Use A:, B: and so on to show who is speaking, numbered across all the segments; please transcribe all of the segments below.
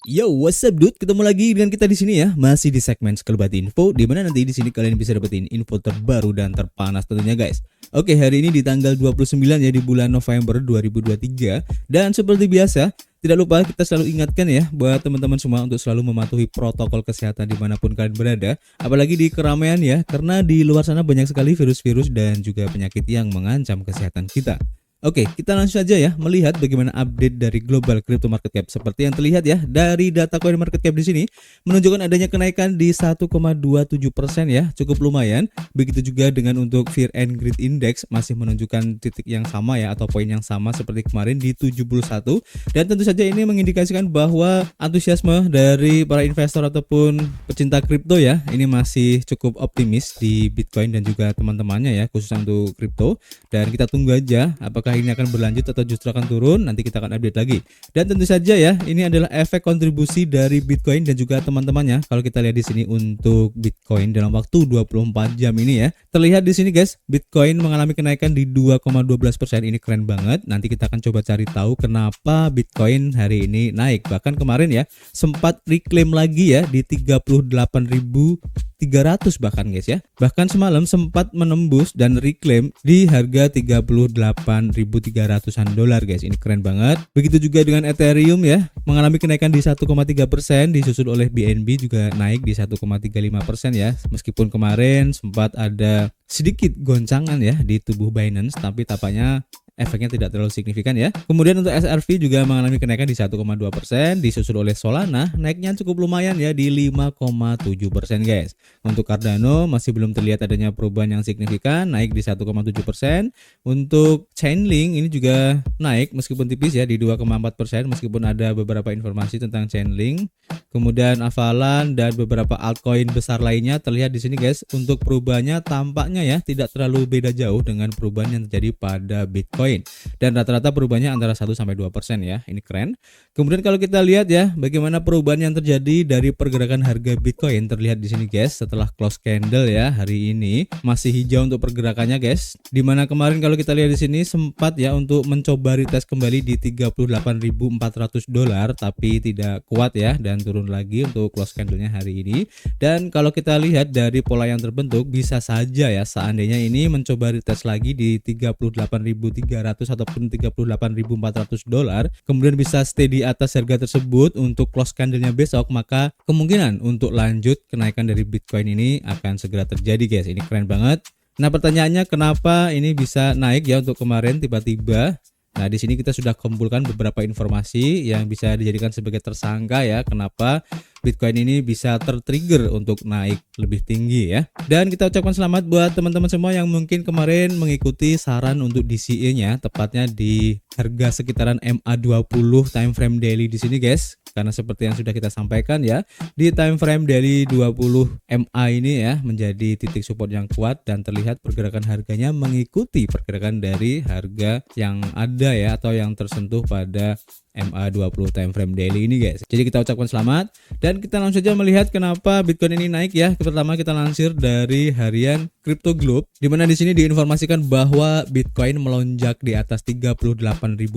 A: Yo, what's up dude? Ketemu lagi dengan kita di sini ya, masih di segmen Sekelebat Info, di mana nanti di sini kalian bisa dapetin info terbaru dan terpanas tentunya guys. Oke, hari ini di tanggal 29 ya di bulan November 2023, dan seperti biasa, tidak lupa kita selalu ingatkan ya buat teman-teman semua untuk selalu mematuhi protokol kesehatan dimanapun kalian berada, apalagi di keramaian ya, karena di luar sana banyak sekali virus-virus dan juga penyakit yang mengancam kesehatan kita. Oke, kita langsung saja ya melihat bagaimana update dari global crypto market cap. Seperti yang terlihat ya dari data coin market cap di sini menunjukkan adanya kenaikan di 1,27% ya, cukup lumayan. Begitu juga dengan untuk Fear and Greed Index masih menunjukkan titik yang sama ya atau poin yang sama seperti kemarin di 71. Dan tentu saja ini mengindikasikan bahwa antusiasme dari para investor ataupun pecinta kripto ya ini masih cukup optimis di Bitcoin dan juga teman-temannya ya, khususnya untuk kripto. Dan kita tunggu aja apakah ini akan berlanjut atau justru akan turun, nanti kita akan update lagi. Dan tentu saja ya, ini adalah efek kontribusi dari Bitcoin dan juga teman-temannya. Kalau kita lihat di sini untuk Bitcoin dalam waktu 24 jam ini ya. Terlihat di sini guys, Bitcoin mengalami kenaikan di 2,12%. Ini keren banget. Nanti kita akan coba cari tahu kenapa Bitcoin hari ini naik. Bahkan kemarin ya, sempat reclaim lagi ya di 38.300 bahkan guys ya. Bahkan semalam sempat menembus dan reclaim di harga 38.300-an dolar guys. Ini keren banget. Begitu juga dengan Ethereum ya, mengalami kenaikan di 1,3%, disusul oleh BNB juga naik di 1,35% ya. Meskipun kemarin sempat ada sedikit goncangan ya di tubuh Binance, tapi tampaknya efeknya tidak terlalu signifikan ya. Kemudian untuk SRV juga mengalami kenaikan di 1,2%, disusul oleh Solana naiknya cukup lumayan ya di 5,7% guys. Untuk Cardano masih belum terlihat adanya perubahan yang signifikan, naik di 1,7%. Untuk Chainlink ini juga naik meskipun tipis ya di 2,4%, meskipun ada beberapa informasi tentang Chainlink. Kemudian Avalanche dan beberapa altcoin besar lainnya terlihat di sini guys. Untuk perubahannya tampaknya ya tidak terlalu beda jauh dengan perubahan yang terjadi pada Bitcoin. Dan rata-rata perubahannya antara 1-2% ya. Ini keren. Kemudian kalau kita lihat ya bagaimana perubahan yang terjadi dari pergerakan harga Bitcoin terlihat di sini guys. Setelah close candle ya hari ini masih hijau untuk pergerakannya guys. Dimana kemarin kalau kita lihat di sini sempat ya untuk mencoba retest kembali di 38.400 dolar tapi tidak kuat ya dan turun lagi untuk close candlenya hari ini. Dan kalau kita lihat dari pola yang terbentuk bisa saja ya seandainya ini mencoba retest lagi di 38.300 ataupun 38.400 dolar, kemudian bisa stay di atas harga tersebut untuk close candlenya besok, maka kemungkinan untuk lanjut kenaikan dari Bitcoin ini akan segera terjadi guys. Ini keren banget. Nah, pertanyaannya kenapa ini bisa naik ya untuk kemarin tiba-tiba? Nah, di sini kita sudah kumpulkan beberapa informasi yang bisa dijadikan sebagai tersangka ya kenapa Bitcoin ini bisa tertrigger untuk naik lebih tinggi ya. Dan kita ucapkan selamat buat teman-teman semua yang mungkin kemarin mengikuti saran untuk DCA-nya tepatnya di harga sekitaran MA20 time frame daily di sini guys. Karena seperti yang sudah kita sampaikan ya, di time frame daily 20 MA ini ya menjadi titik support yang kuat dan terlihat pergerakan harganya mengikuti pergerakan dari harga yang ada ya atau yang tersentuh pada MA20 time frame daily ini guys. Jadi kita ucapkan selamat dan kita langsung saja melihat kenapa Bitcoin ini naik ya. Pertama kita lansir dari harian Crypto Globe di mana di sini diinformasikan bahwa Bitcoin melonjak di atas 38.000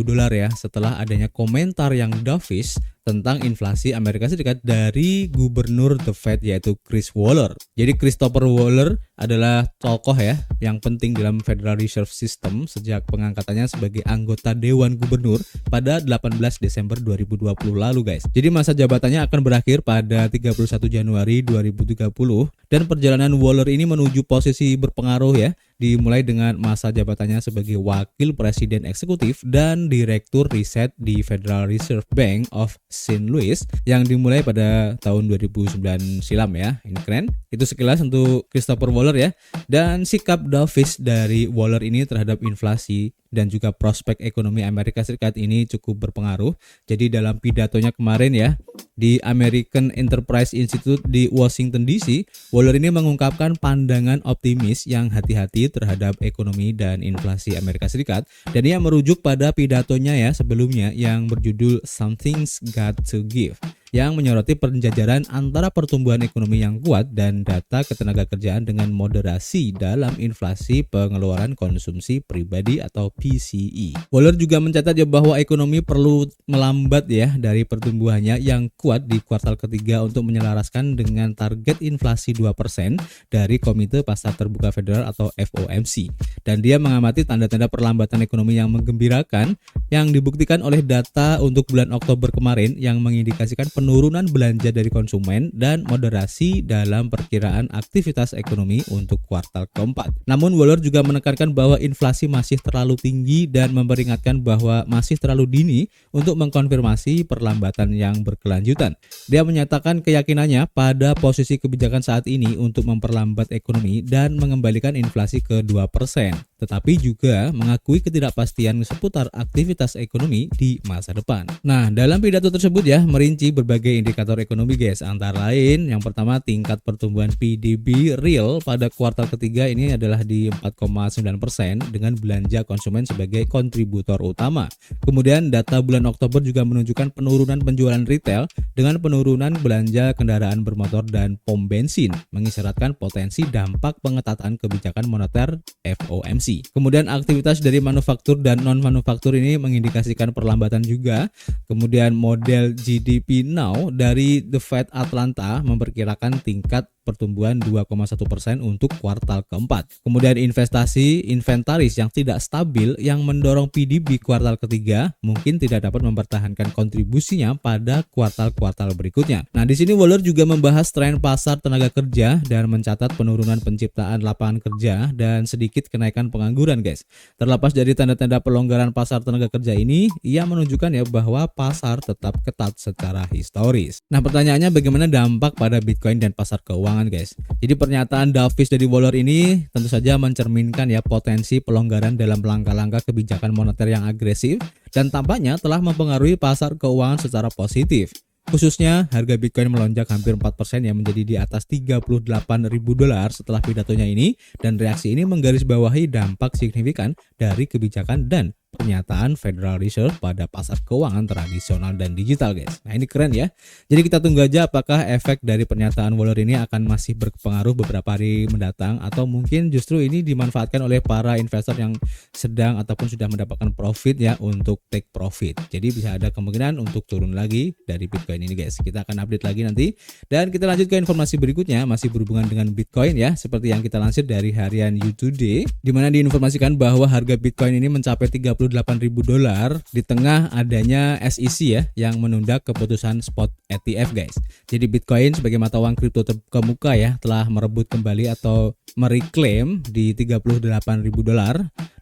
A: dolar ya setelah adanya komentar yang dovish tentang inflasi Amerika Serikat dari gubernur The Fed yaitu Chris Waller. Jadi Christopher Waller adalah tokoh ya yang penting dalam Federal Reserve System sejak pengangkatannya sebagai anggota Dewan Gubernur pada 18 Desember 2020 lalu guys. Jadi masa jabatannya akan berakhir pada 31 Januari 2030 dan perjalanan Waller ini menuju posisi berpengaruh ya dimulai dengan masa jabatannya sebagai wakil presiden eksekutif dan direktur riset di Federal Reserve Bank of St. Louis yang dimulai pada tahun 2009 silam ya. Ini keren. Itu sekilas untuk Christopher Waller ya. Dan sikap dovish dari Waller ini terhadap inflasi dan juga prospek ekonomi Amerika Serikat ini cukup berpengaruh. Jadi dalam pidatonya kemarin ya di American Enterprise Institute di Washington DC, Waller ini mengungkapkan pandangan optimis yang hati-hati terhadap ekonomi dan inflasi Amerika Serikat dan ia merujuk pada pidatonya ya sebelumnya yang berjudul Something's Got to Give. yang menyoroti penjajaran antara pertumbuhan ekonomi yang kuat dan data ketenagakerjaan dengan moderasi dalam inflasi pengeluaran konsumsi pribadi atau PCE. Waller juga mencatat ya bahwa ekonomi perlu melambat ya dari pertumbuhannya yang kuat di kuartal ketiga untuk menyelaraskan dengan target inflasi 2% dari Komite Pasar Terbuka Federal atau FOMC. Dan dia mengamati tanda-tanda perlambatan ekonomi yang menggembirakan yang dibuktikan oleh data untuk bulan Oktober kemarin yang mengindikasikan penurunan belanja dari konsumen dan moderasi dalam perkiraan aktivitas ekonomi untuk kuartal keempat. Namun Waller juga menekankan bahwa inflasi masih terlalu tinggi dan memperingatkan bahwa masih terlalu dini untuk mengkonfirmasi perlambatan yang berkelanjutan. Dia menyatakan keyakinannya pada posisi kebijakan saat ini untuk memperlambat ekonomi dan mengembalikan inflasi ke 2%, tetapi juga mengakui ketidakpastian seputar aktivitas ekonomi di masa depan. Nah, dalam pidato tersebut ya merinci berbagai indikator ekonomi guys, antara lain yang pertama tingkat pertumbuhan PDB real pada kuartal ketiga ini adalah di 4,9% dengan belanja konsumen sebagai kontributor utama. Kemudian data bulan Oktober juga menunjukkan penurunan penjualan retail dengan penurunan belanja kendaraan bermotor dan pom bensin, mengisyaratkan potensi dampak pengetatan kebijakan moneter FOMC. Kemudian aktivitas dari manufaktur dan non-manufaktur ini mengindikasikan perlambatan juga. Kemudian model GDP Now dari The Fed Atlanta memperkirakan tingkat pertumbuhan 2,1% untuk kuartal keempat. Kemudian inventaris yang tidak stabil yang mendorong PDB kuartal ketiga mungkin tidak dapat mempertahankan kontribusinya pada kuartal-kuartal berikutnya. Nah, di sini Waller juga membahas tren pasar tenaga kerja dan mencatat penurunan penciptaan lapangan kerja dan sedikit kenaikan pengangguran, guys. Terlepas dari tanda-tanda pelonggaran pasar tenaga kerja ini, ia menunjukkan ya bahwa pasar tetap ketat secara historis. Nah, pertanyaannya bagaimana dampak pada Bitcoin dan pasar keuangan, guys. Jadi pernyataan dovish dari Waller ini tentu saja mencerminkan ya potensi pelonggaran dalam langkah-langkah kebijakan moneter yang agresif dan tampaknya telah mempengaruhi pasar keuangan secara positif. Khususnya harga Bitcoin melonjak hampir 4% yang menjadi di atas $38.000 setelah pidatonya ini, dan reaksi ini menggarisbawahi dampak signifikan dari kebijakan dan pernyataan Federal Reserve pada pasar keuangan tradisional dan digital, guys. Nah, ini keren ya. Jadi kita tunggu aja apakah efek dari pernyataan Waller ini akan masih berpengaruh beberapa hari mendatang atau mungkin justru ini dimanfaatkan oleh para investor yang sedang ataupun sudah mendapatkan profit ya untuk take profit. Jadi bisa ada kemungkinan untuk turun lagi dari Bitcoin ini, guys. Kita akan update lagi nanti. Dan kita lanjut ke informasi berikutnya masih berhubungan dengan Bitcoin ya, seperti yang kita lansir dari harian You Today, di mana diinformasikan bahwa harga Bitcoin ini mencapai $38.000 di tengah adanya SEC ya yang menunda keputusan spot ETF, guys. Jadi Bitcoin sebagai mata uang kripto terkemuka ya telah merebut kembali atau mereklaim di $38.000,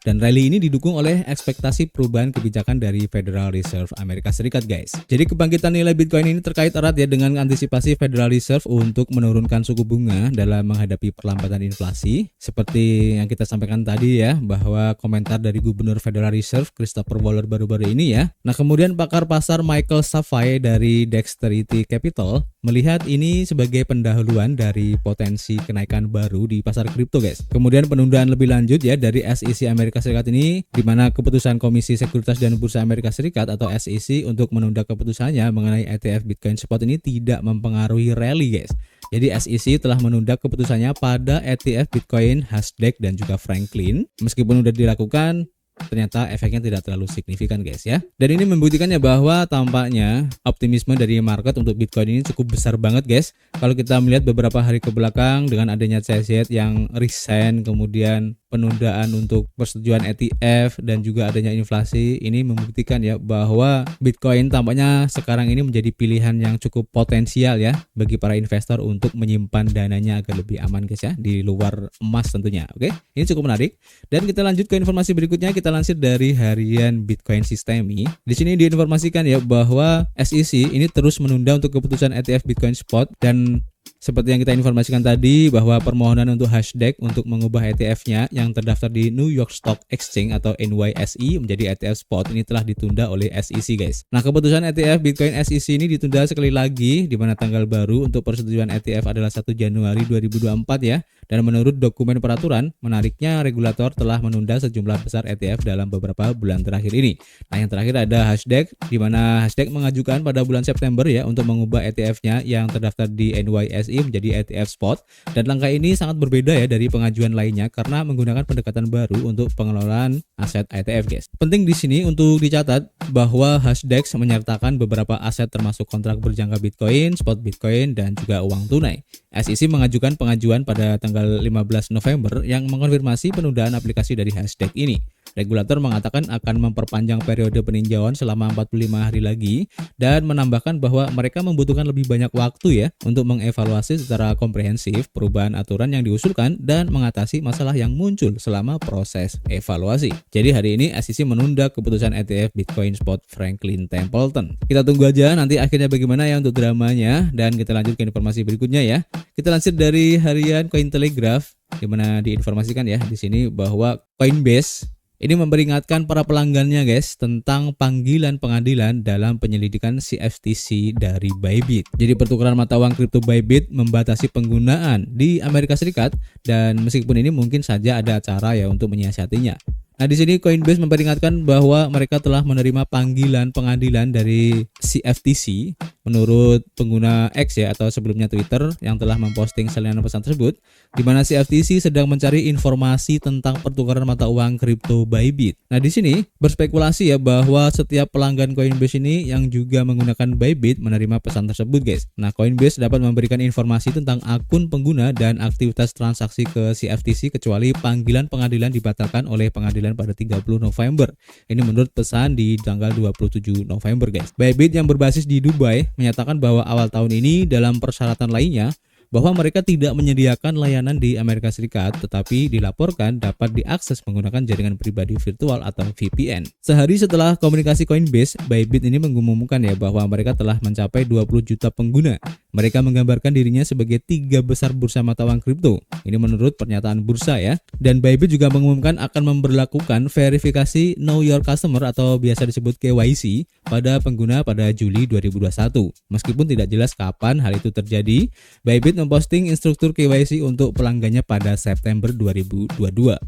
A: dan rally ini didukung oleh ekspektasi perubahan kebijakan dari Federal Reserve Amerika Serikat, guys. Jadi kebangkitan nilai Bitcoin ini terkait erat ya dengan antisipasi Federal Reserve untuk menurunkan suku bunga dalam menghadapi perlambatan inflasi. Seperti yang kita sampaikan tadi ya, bahwa komentar dari Gubernur Federal Reserve Christopher Waller baru-baru ini ya. Nah, kemudian pakar pasar Michael Safai dari Dexterity Capital melihat ini sebagai pendahuluan dari potensi kenaikan baru di pasar kripto, guys. Kemudian penundaan lebih lanjut ya dari SEC Amerika Serikat ini, di mana keputusan Komisi Sekuritas dan Bursa Amerika Serikat atau SEC untuk menunda keputusannya mengenai ETF Bitcoin Spot ini tidak mempengaruhi rally, guys. Jadi SEC telah menunda keputusannya pada ETF Bitcoin Hasdaq dan juga Franklin. Meskipun sudah dilakukan, ternyata efeknya tidak terlalu signifikan, guys ya. Dan ini membuktikannya bahwa tampaknya optimisme dari market untuk Bitcoin ini cukup besar banget, guys. Kalau kita melihat beberapa hari ke belakang dengan adanya CZ yang resign, kemudian penundaan untuk persetujuan ETF dan juga adanya inflasi, ini membuktikan ya bahwa Bitcoin tampaknya sekarang ini menjadi pilihan yang cukup potensial ya bagi para investor untuk menyimpan dananya agar lebih aman, guys ya, di luar emas tentunya. Oke, ini cukup menarik. Dan kita lanjut ke informasi berikutnya, kita lansir dari harian Bitcoin Systemi. Di sini diinformasikan ya bahwa SEC ini terus menunda untuk keputusan ETF Bitcoin Spot, dan Seperti yang kita informasikan tadi bahwa permohonan untuk Hasdaq untuk mengubah ETF-nya yang terdaftar di New York Stock Exchange atau NYSE menjadi ETF spot ini telah ditunda oleh SEC guys. Nah, keputusan ETF Bitcoin SEC ini ditunda sekali lagi di mana tanggal baru untuk persetujuan ETF adalah 1 Januari 2024 ya. Dan menurut dokumen peraturan, menariknya regulator telah menunda sejumlah besar ETF dalam beberapa bulan terakhir ini. Nah, yang terakhir ada Hasdaq di mana Hasdaq mengajukan pada bulan September ya untuk mengubah ETF-nya yang terdaftar di NYSE menjadi ETF spot, dan langkah ini sangat berbeda ya dari pengajuan lainnya karena menggunakan pendekatan baru untuk pengelolaan aset ETF guys. Penting di sini untuk dicatat bahwa Hasdaq menyertakan beberapa aset termasuk kontrak berjangka Bitcoin, spot Bitcoin, dan juga uang tunai. SEC mengajukan pengajuan pada tanggal 15 November yang mengonfirmasi penundaan aplikasi dari Hasdaq ini. Regulator mengatakan akan memperpanjang periode peninjauan selama 45 hari lagi dan menambahkan bahwa mereka membutuhkan lebih banyak waktu ya untuk mengevaluasi secara komprehensif perubahan aturan yang diusulkan dan mengatasi masalah yang muncul selama proses evaluasi. Jadi hari ini SEC menunda keputusan ETF Bitcoin Spot Franklin Templeton. Kita tunggu aja nanti akhirnya bagaimana ya untuk dramanya, dan kita lanjut ke informasi berikutnya ya. Kita lansir dari harian Cointelegraph di mana diinformasikan ya di sini bahwa Coinbase ini memperingatkan para pelanggannya guys tentang panggilan pengadilan dalam penyelidikan CFTC dari Bybit. Jadi pertukaran mata uang kripto Bybit membatasi penggunaan di Amerika Serikat, dan meskipun ini mungkin saja ada cara ya untuk menyiasatinya. Nah, di sini Coinbase memperingatkan bahwa mereka telah menerima panggilan pengadilan dari CFTC menurut pengguna X ya atau sebelumnya Twitter yang telah memposting salinan pesan tersebut, di mana CFTC sedang mencari informasi tentang pertukaran mata uang kripto Bybit. Nah, di sini berspekulasi ya bahwa setiap pelanggan Coinbase ini yang juga menggunakan Bybit menerima pesan tersebut guys. Nah, Coinbase dapat memberikan informasi tentang akun pengguna dan aktivitas transaksi ke CFTC kecuali panggilan pengadilan dibatalkan oleh pengadilan pada 30 November. Ini menurut pesan di tanggal 27 November guys. Bybit yang berbasis di Dubai menyatakan bahwa awal tahun ini dalam persyaratan lainnya bahwa mereka tidak menyediakan layanan di Amerika Serikat, tetapi dilaporkan dapat diakses menggunakan jaringan pribadi virtual atau VPN. Sehari setelah komunikasi Coinbase, Bybit ini mengumumkan ya bahwa mereka telah mencapai 20 juta pengguna. Mereka menggambarkan dirinya sebagai 3 besar bursa mata uang kripto. Ini menurut pernyataan bursa ya. Dan Bybit juga mengumumkan akan memberlakukan verifikasi Know Your Customer atau biasa disebut KYC pada pengguna pada Juli 2021. Meskipun tidak jelas kapan hal itu terjadi, Bybit memposting instruktur KYC untuk pelanggannya pada September 2022.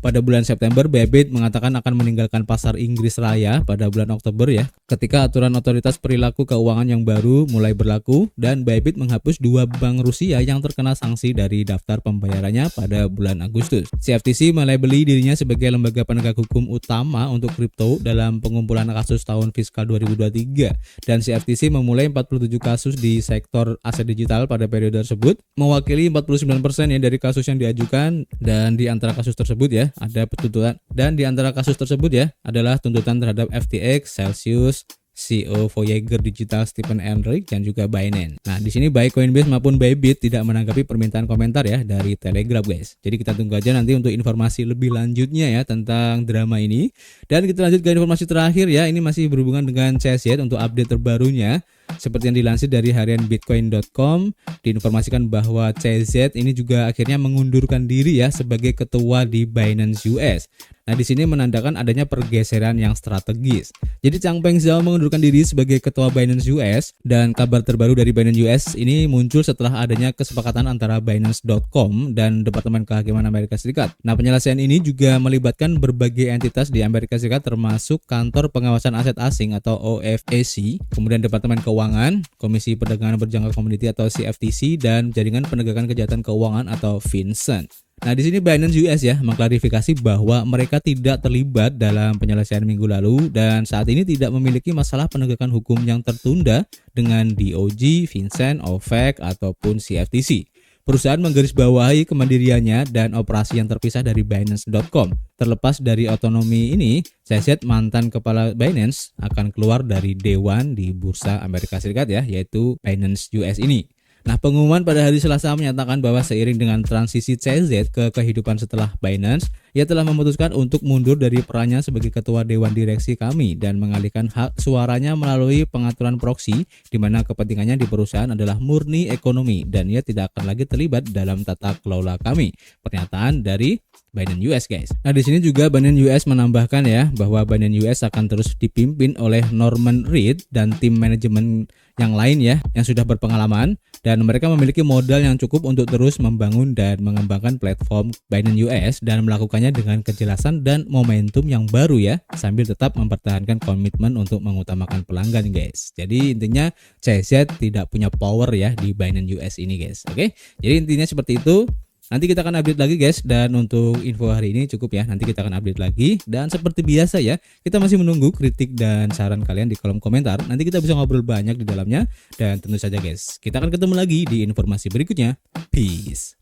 A: Pada bulan September, Bybit mengatakan akan meninggalkan pasar Inggris Raya pada bulan Oktober ya, ketika aturan otoritas perilaku keuangan yang baru mulai berlaku, dan Bybit menghapus 2 bank Rusia yang terkena sanksi dari daftar pembayarannya pada bulan Agustus. CFTC melabeli dirinya sebagai lembaga penegak hukum utama untuk kripto dalam pengumpulan kasus tahun fiskal 2023, dan CFTC memulai 47 kasus di sektor aset digital pada periode tersebut, mewakili 49% ya dari kasus yang diajukan, dan di antara kasus tersebut ya ada tuntutan, dan di antara kasus tersebut ya adalah tuntutan terhadap FTX, Celsius, CEO Voyager Digital Stephen Ehrlich, dan juga Binance. Nah, di sini baik Coinbase maupun Bybit tidak menanggapi permintaan komentar ya dari Telegram guys. Jadi kita tunggu aja nanti untuk informasi lebih lanjutnya ya tentang drama ini. Dan kita lanjut ke informasi terakhir ya. Ini masih berhubungan dengan CZ untuk update terbarunya. Seperti yang dilansir dari harian bitcoin.com, diinformasikan bahwa CZ ini juga akhirnya mengundurkan diri ya sebagai ketua di Binance US. Nah, di sini menandakan adanya pergeseran yang strategis. Jadi Changpeng Zhao mengundurkan diri sebagai ketua Binance US, dan kabar terbaru dari Binance US ini muncul setelah adanya kesepakatan antara Binance.com dan Departemen Kehakiman Amerika Serikat. Nah, penyelesaian ini juga melibatkan berbagai entitas di Amerika Serikat termasuk Kantor Pengawasan Aset Asing atau OFAC, kemudian Departemen Keuangan, Komisi Perdagangan Berjangka Komoditi atau CFTC, dan Jaringan Penegakan Kejahatan Keuangan atau FinCEN. Nah, di sini Binance US ya mengklarifikasi bahwa mereka tidak terlibat dalam penyelesaian minggu lalu dan saat ini tidak memiliki masalah penegakan hukum yang tertunda dengan DOJ, FinCEN, OFAC ataupun CFTC. Perusahaan menggarisbawahi kemandiriannya dan operasi yang terpisah dari Binance.com. Terlepas dari otonomi ini, CZ mantan kepala Binance akan keluar dari dewan di bursa Amerika Serikat ya, yaitu Binance US ini. Nah, pengumuman pada hari Selasa menyatakan bahwa seiring dengan transisi CZ ke kehidupan setelah Binance, ia telah memutuskan untuk mundur dari perannya sebagai ketua dewan direksi kami dan mengalihkan hak suaranya melalui pengaturan proxy, di mana kepentingannya di perusahaan adalah murni ekonomi dan ia tidak akan lagi terlibat dalam tata kelola kami. Pernyataan dari Binance US, guys. Nah, di sini juga Binance US menambahkan ya bahwa Binance US akan terus dipimpin oleh Norman Reed dan tim manajemen yang lain ya yang sudah berpengalaman, dan mereka memiliki modal yang cukup untuk terus membangun dan mengembangkan platform Binance US dan melakukannya dengan kejelasan dan momentum yang baru ya, sambil tetap mempertahankan komitmen untuk mengutamakan pelanggan, guys. Jadi intinya CZ tidak punya power ya di Binance US ini, guys. Oke. Jadi intinya seperti itu. Nanti kita akan update lagi, guys, dan untuk info hari ini cukup ya. Nanti kita akan update lagi, dan seperti biasa ya, kita masih menunggu kritik dan saran kalian di kolom komentar. Nanti kita bisa ngobrol banyak di dalamnya, dan tentu saja, guys, kita akan ketemu lagi di informasi berikutnya. Peace.